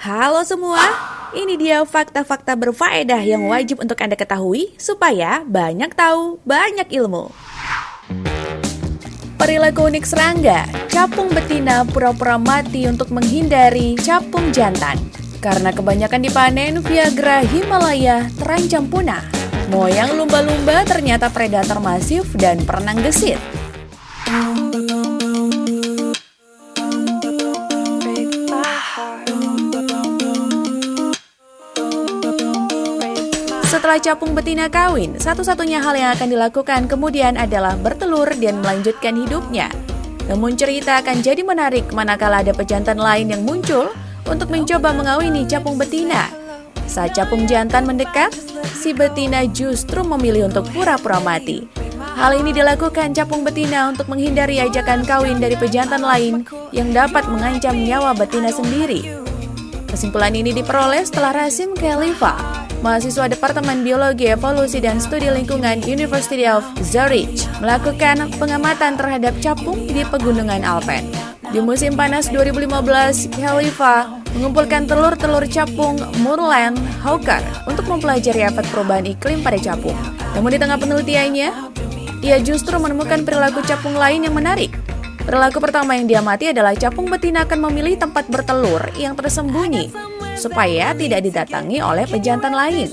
Halo semua, ini dia fakta-fakta berfaedah yang wajib untuk Anda ketahui supaya banyak tahu, banyak ilmu. Perilaku unik serangga, capung betina pura-pura mati untuk menghindari capung jantan. Karena kebanyakan dipanen, Viagra Himalaya terancam punah. Moyang lumba-lumba ternyata predator masif dan perenang gesit. Setelah capung betina kawin, satu-satunya hal yang akan dilakukan kemudian adalah bertelur dan melanjutkan hidupnya. Namun cerita akan jadi menarik manakala ada pejantan lain yang muncul untuk mencoba mengawini capung betina. Saat capung jantan mendekat, si betina justru memilih untuk pura-pura mati. Hal ini dilakukan capung betina untuk menghindari ajakan kawin dari pejantan lain yang dapat mengancam nyawa betina sendiri. Kesimpulan ini diperoleh setelah Rasim Khalifa, mahasiswa Departemen Biologi Evolusi dan Studi Lingkungan University of Zurich, melakukan pengamatan terhadap capung di pegunungan Alpen. Di musim panas 2015, Khalifa mengumpulkan telur-telur capung Moorland Hawker untuk mempelajari efek perubahan iklim pada capung. Namun di tengah penelitiannya, ia justru menemukan perilaku capung lain yang menarik. Perilaku pertama yang diamati adalah capung betina akan memilih tempat bertelur yang tersembunyi supaya tidak didatangi oleh pejantan lain.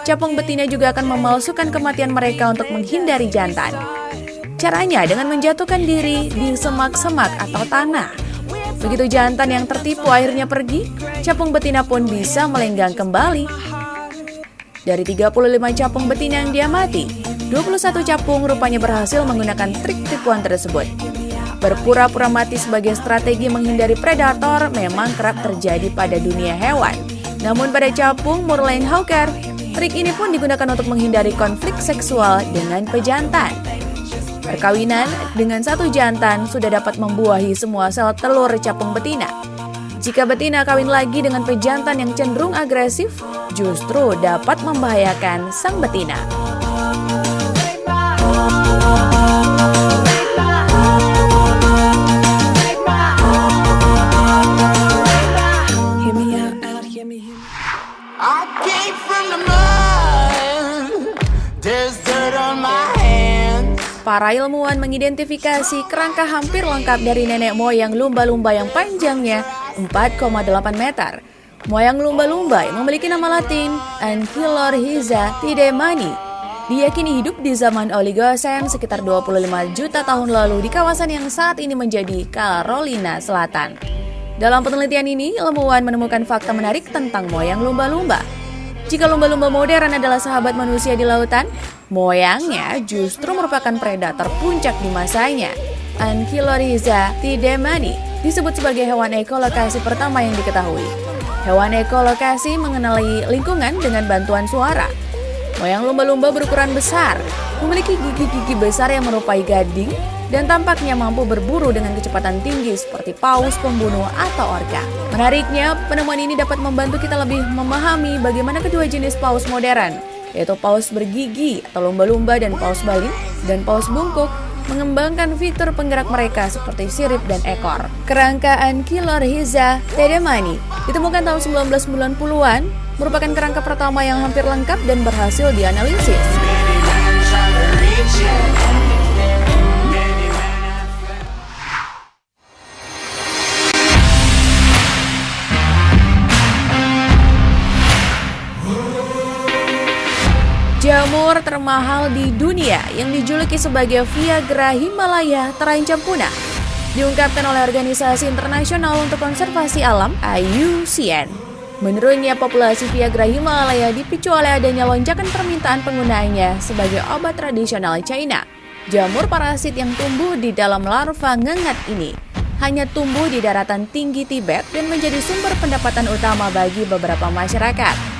Capung betina juga akan memalsukan kematian mereka untuk menghindari jantan. Caranya dengan menjatuhkan diri di semak-semak atau tanah. Begitu jantan yang tertipu akhirnya pergi, capung betina pun bisa melenggang kembali. Dari 35 capung betina yang diamati, 21 capung rupanya berhasil menggunakan trik tipuan tersebut. Berpura-pura mati sebagai strategi menghindari predator memang kerap terjadi pada dunia hewan. Namun pada capung Moorland Hawker, trik ini pun digunakan untuk menghindari konflik seksual dengan pejantan. Perkawinan dengan satu jantan sudah dapat membuahi semua sel telur capung betina. Jika betina kawin lagi dengan pejantan yang cenderung agresif, justru dapat membahayakan sang betina. Para ilmuwan mengidentifikasi kerangka hampir lengkap dari nenek moyang lumba-lumba yang panjangnya 4,8 meter. Moyang lumba-lumba yang memiliki nama latin Ankylorhiza tidemani diyakini hidup di zaman Oligosen sekitar 25 juta tahun lalu di kawasan yang saat ini menjadi Carolina Selatan. Dalam penelitian ini, ilmuwan menemukan fakta menarik tentang moyang lumba-lumba. Jika lumba-lumba modern adalah sahabat manusia di lautan, moyangnya justru merupakan predator puncak di masanya. Ankylorhiza tidemani disebut sebagai hewan ekolokasi pertama yang diketahui. Hewan ekolokasi mengenali lingkungan dengan bantuan suara. Moyang lumba-lumba berukuran besar, memiliki gigi-gigi besar yang menyerupai gading, dan tampaknya mampu berburu dengan kecepatan tinggi seperti paus pembunuh atau orca. Menariknya, penemuan ini dapat membantu kita lebih memahami bagaimana kedua jenis paus modern, yaitu paus bergigi atau lumba-lumba dan paus bungkuk, mengembangkan fitur penggerak mereka seperti sirip dan ekor. Kerangka Ankylorhiza tidemani ditemukan tahun 1990-an, merupakan kerangka pertama yang hampir lengkap dan berhasil dianalisis. Jamur termahal di dunia yang dijuluki sebagai Viagra Himalaya terancam punah, diungkapkan oleh Organisasi Internasional untuk Konservasi Alam (IUCN). Menurunnya populasi Viagra Himalaya dipicu oleh adanya lonjakan permintaan penggunaannya sebagai obat tradisional China. Jamur parasit yang tumbuh di dalam larva ngengat ini hanya tumbuh di daratan tinggi Tibet dan menjadi sumber pendapatan utama bagi beberapa masyarakat.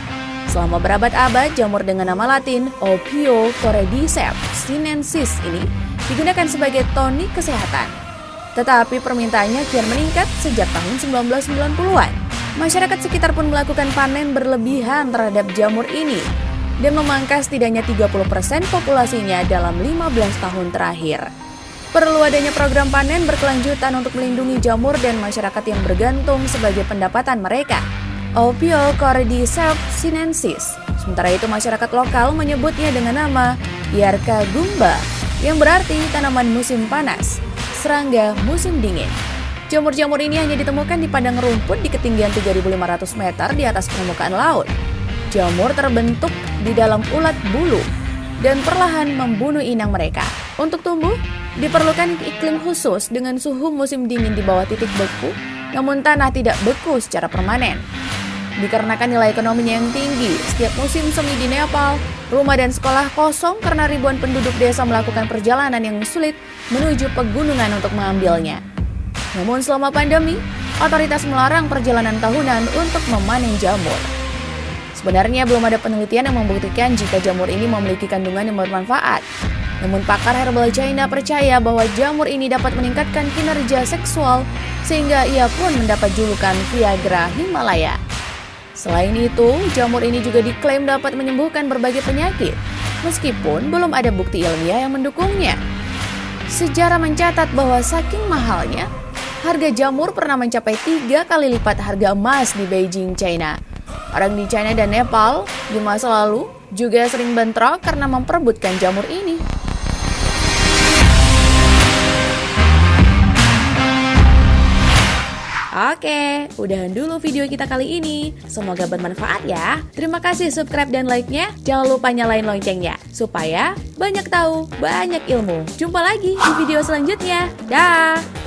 Selama berabad-abad, jamur dengan nama latin Ophiocoridyceps sinensis ini digunakan sebagai tonik kesehatan. Tetapi permintaannya kian meningkat sejak tahun 1990-an. Masyarakat sekitar pun melakukan panen berlebihan terhadap jamur ini dan memangkas setidaknya 30% populasinya dalam 15 tahun terakhir. Perlu adanya program panen berkelanjutan untuk melindungi jamur dan masyarakat yang bergantung sebagai pendapatan mereka. Opiocordyceps sinensis. Sementara itu masyarakat lokal menyebutnya dengan nama Yarca gumba, yang berarti tanaman musim panas, serangga musim dingin. Jamur-jamur ini hanya ditemukan di padang rumput di ketinggian 3.500 meter di atas permukaan laut. Jamur terbentuk di dalam ulat bulu dan perlahan membunuh inang mereka. Untuk tumbuh, diperlukan iklim khusus dengan suhu musim dingin di bawah titik beku, namun tanah tidak beku secara permanen. Dikarenakan nilai ekonominya yang tinggi, setiap musim semi di Nepal, rumah dan sekolah kosong karena ribuan penduduk desa melakukan perjalanan yang sulit menuju pegunungan untuk mengambilnya. Namun selama pandemi, otoritas melarang perjalanan tahunan untuk memanen jamur. Sebenarnya belum ada penelitian yang membuktikan jika jamur ini memiliki kandungan yang bermanfaat. Namun pakar herbal China percaya bahwa jamur ini dapat meningkatkan kinerja seksual sehingga ia pun mendapat julukan Viagra Himalaya. Selain itu, jamur ini juga diklaim dapat menyembuhkan berbagai penyakit, meskipun belum ada bukti ilmiah yang mendukungnya. Sejarah mencatat bahwa saking mahalnya, harga jamur pernah mencapai 3 kali lipat harga emas di Beijing, China. Orang di China dan Nepal di masa lalu juga sering bentrok karena memperebutkan jamur ini. Oke, udahan dulu video kita kali ini. Semoga bermanfaat ya. Terima kasih subscribe dan like-nya. Jangan lupa nyalain loncengnya, supaya banyak tahu, banyak ilmu. Jumpa lagi di video selanjutnya. Dah!